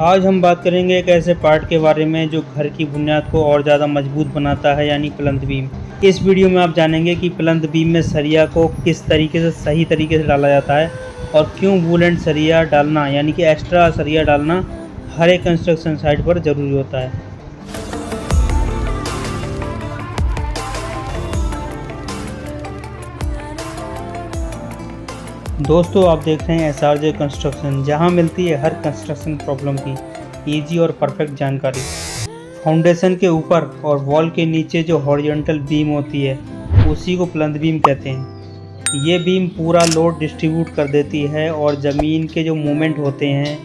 आज हम बात करेंगे एक ऐसे पार्ट के बारे में जो घर की बुनियाद को और ज़्यादा मजबूत बनाता है, यानी प्लंथ बीम। इस वीडियो में आप जानेंगे कि प्लंथ बीम में सरिया को किस तरीके से सही तरीके से डाला जाता है और क्यों वूल एंड सरिया डालना यानी कि एक्स्ट्रा सरिया डालना हर एक कंस्ट्रक्शन साइट पर ज़रूरी होता है। दोस्तों, आप देख रहे हैं SRJ कंस्ट्रक्शन, जहां मिलती है हर कंस्ट्रक्शन प्रॉब्लम की ईजी और परफेक्ट जानकारी। फाउंडेशन के ऊपर और वॉल के नीचे जो हॉरिजॉन्टल बीम होती है उसी को प्लंथ बीम कहते हैं। ये बीम पूरा लोड डिस्ट्रीब्यूट कर देती है और ज़मीन के जो मूवमेंट होते हैं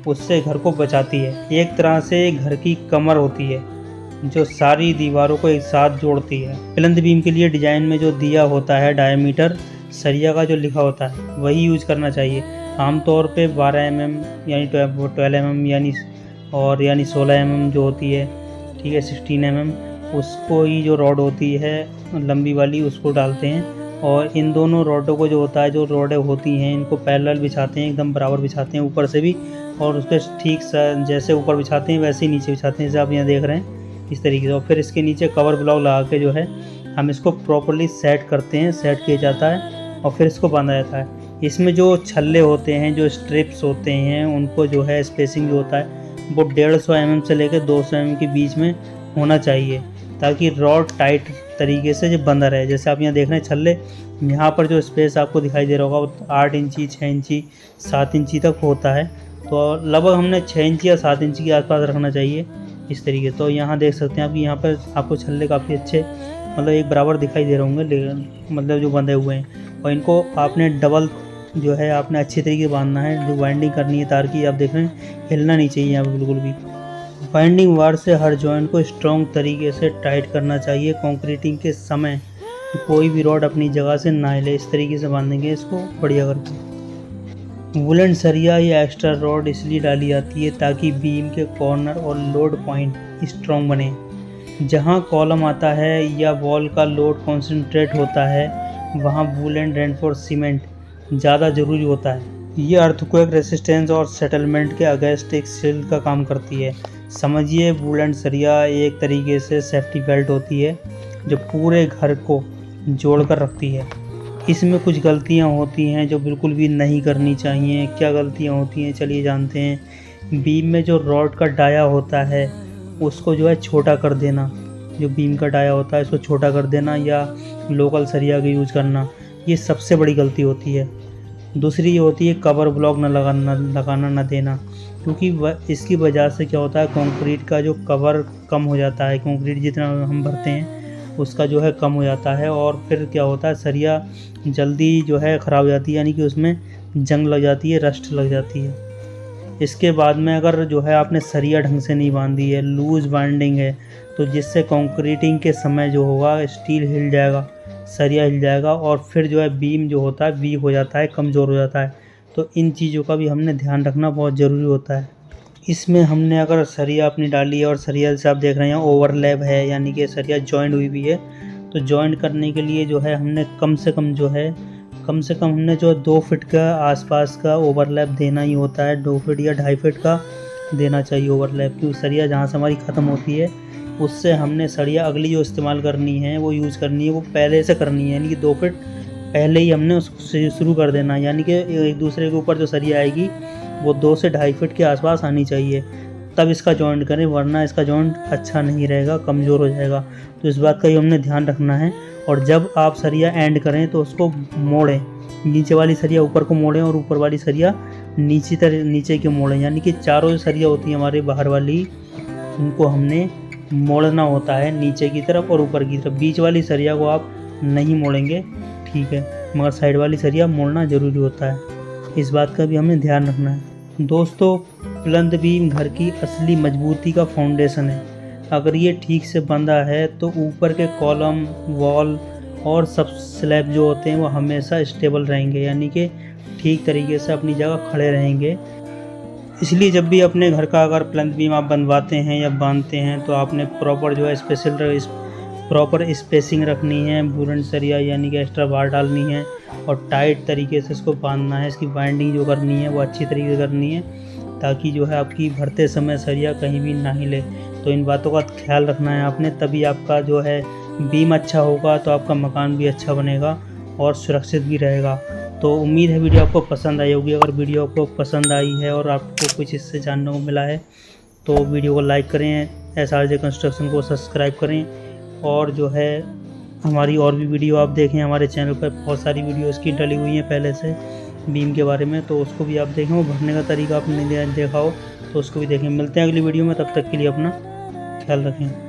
उससे घर को बचाती है। एक तरह से घर की कमर होती है जो सारी दीवारों को एक साथ जोड़ती है। प्लंथ बीम के लिए डिज़ाइन में जो दिया होता है डायमीटर सरिया का जो लिखा होता है वही यूज़ करना चाहिए। आमतौर पे 12 mm यानी 12 mm यानी 16 mm जो होती है, ठीक है, 16 mm उसको ही जो रॉड होती है लंबी वाली उसको डालते हैं। और इन दोनों रॉडों को जो होता है, जो रॉडें होती हैं, इनको पैरेलल बिछाते हैं, एकदम बराबर बिछाते हैं ऊपर से भी, और उसके ठीक जैसे ऊपर बिछाते हैं वैसे ही नीचे बिछाते हैं, जैसे आप यहाँ देख रहे हैं इस तरीके से। और फिर इसके नीचे कवर ब्लॉक लगा के जो है हम इसको प्रॉपरली सेट करते हैं, सेट किया जाता है और फिर इसको बांधा जाता है। इसमें जो छल्ले होते हैं, जो स्ट्रिप्स होते हैं, उनको जो है स्पेसिंग जो होता है वो 150 mm से लेकर 200 mm के बीच में होना चाहिए, ताकि रॉड टाइट तरीके से जो बंधा रहे। जैसे आप यहाँ देख रहे हैं छल्ले, यहाँ पर जो स्पेस आपको दिखाई दे रहा होगा वो 8 इंची, 6 इंची, 7 इंची तक होता है। तो लगभग हमने 6 इंची या 7 इंची के आसपास रखना चाहिए इस तरीके। तो यहाँ देख सकते हैं आप, यहाँ पर आपको छल्ले काफ़ी अच्छे मतलब एक बराबर दिखाई दे रहे होंगे, मतलब जो बंधे हुए हैं। और इनको आपने डबल जो है आपने अच्छी तरीके से बांधना है। जो वाइंडिंग करनी है तार की, आप देख रहे हैं हिलना नहीं चाहिए यहाँ पर बिल्कुल भी। वाइंडिंग वार से हर जॉइंट को स्ट्रॉन्ग तरीके से टाइट करना चाहिए। कंक्रीटिंग के समय कोई भी रॉड अपनी जगह से ना हिले, इस तरीके से बांधेंगे इसको बढ़िया करके। वुलन सरिया या एक्स्ट्रा रॉड इसलिए डाली जाती है ताकि बीम के कॉर्नर और लोड पॉइंट स्ट्रॉन्ग बने। जहाँ कॉलम आता है या वॉल का लोड कॉन्सेंट्रेट होता है वहाँ वूल एंड रेनफोर्स सीमेंट ज़्यादा ज़रूरी होता है। ये अर्थक्वेक रेसिस्टेंस और सेटलमेंट के अगेंस्ट एक शील्ड का काम करती है। समझिए, वूल एंड सरिया एक तरीके से सेफ्टी बेल्ट होती है जो पूरे घर को जोड़ कर रखती है। इसमें कुछ गलतियाँ होती हैं जो बिल्कुल भी नहीं करनी चाहिए। क्या गलतियाँ होती हैं चलिए जानते हैं। बीम में जो रॉड का डाया होता है उसको जो है छोटा कर देना, जो बीम का डाया होता है उसको छोटा कर देना या लोकल सरिया का यूज़ करना, ये सबसे बड़ी गलती होती है। दूसरी ये होती है कवर ब्लॉक लगाना न देना, क्योंकि इसकी वजह से क्या होता है, कंक्रीट का जो कवर कम हो जाता है। कंक्रीट जितना हम भरते हैं उसका जो है कम हो जाता है और फिर क्या होता है, सरिया जल्दी जो है ख़राब हो जाती है, यानी कि उसमें जंग लग जाती है, रस्ट लग जाती है। इसके बाद में अगर जो है आपने सरिया ढंग से नहीं बांधी है, लूज़ बाइंडिंग है, तो जिससे कंक्रीटिंग के समय जो होगा स्टील हिल जाएगा, सरिया हिल जाएगा और फिर जो है बीम जो होता है वीक हो जाता है, कमज़ोर हो जाता है। तो इन चीज़ों का भी हमने ध्यान रखना बहुत ज़रूरी होता है। इसमें हमने अगर सरिया अपनी डाली है और सरिया जैसे आप देख रहे हैं ओवरलैप है, यानी कि सरिया जॉइंट हुई भी है, तो जॉइंट करने के लिए जो है हमने कम से कम हमने जो 2 फीट का आसपास का ओवरलैप देना ही होता है। 2 फीट या 2.5 फीट का देना चाहिए ओवरलैप, क्योंकि सरिया जहाँ से हमारी ख़त्म होती है उससे हमने सरिया अगली जो इस्तेमाल करनी है वो यूज़ करनी है, वो पहले से करनी है, यानी कि 2 फीट पहले ही हमने उसको शुरू कर देना है। यानी कि एक दूसरे के ऊपर जो सरिया आएगी वो 2 से 2.5 फीट के आसपास आनी चाहिए, तब इसका जॉइंट करें, वरना इसका जॉइंट अच्छा नहीं रहेगा, कमज़ोर हो जाएगा। तो इस बात का ही हमने ध्यान रखना है। और जब आप सरिया एंड करें तो उसको मोड़ें, नीचे वाली सरिया ऊपर को मोड़ें और ऊपर वाली सरिया नीचे की मोड़ें, यानी कि चारों जो सरिया होती है हमारे बाहर वाली, उनको हमने मोड़ना होता है नीचे की तरफ और ऊपर की तरफ। बीच वाली सरिया को आप नहीं मोड़ेंगे, ठीक है, मगर साइड वाली सरिया मोड़ना ज़रूरी होता है। इस बात का भी हमें ध्यान रखना है। दोस्तों, प्लंथ बीम घर की असली मजबूती का फाउंडेशन है। अगर ये ठीक से बंधा है तो ऊपर के कॉलम, वॉल और सब स्लैब जो होते हैं वो हमेशा स्टेबल रहेंगे, यानी कि ठीक तरीके से अपनी जगह खड़े रहेंगे। इसलिए जब भी अपने घर का अगर प्लंथ बीम आप बनवाते हैं या बांधते हैं तो आपने प्रॉपर जो है प्रॉपर स्पेसिंग रखनी है, वुलन सरिया यानी कि एक्स्ट्रा बार डालनी है और टाइट तरीके से इसको बांधना है। इसकी बाइंडिंग जो करनी है वो अच्छी तरीके से करनी है। ताकि जो है आपकी भरते समय सरिया कहीं भी ना हिले। तो इन बातों का ख्याल रखना है आपने, तभी आपका जो है बीम अच्छा होगा तो आपका मकान भी अच्छा बनेगा और सुरक्षित भी रहेगा। तो उम्मीद है वीडियो आपको पसंद आई होगी। अगर वीडियो आपको पसंद आई है और आपको कुछ इससे जानने को मिला है तो वीडियो को लाइक करें, SRJ कंस्ट्रक्शन को सब्सक्राइब करें, और जो है हमारी और भी वीडियो आप देखें। हमारे चैनल पर बहुत सारी वीडियो इसकी डली हुई हैं पहले से बीम के बारे में, तो उसको भी आप देखें। वो भरने का तरीका आपने देखा हो तो उसको भी देखें। मिलते हैं अगली वीडियो में, तब तक के लिए अपना ख्याल रखें।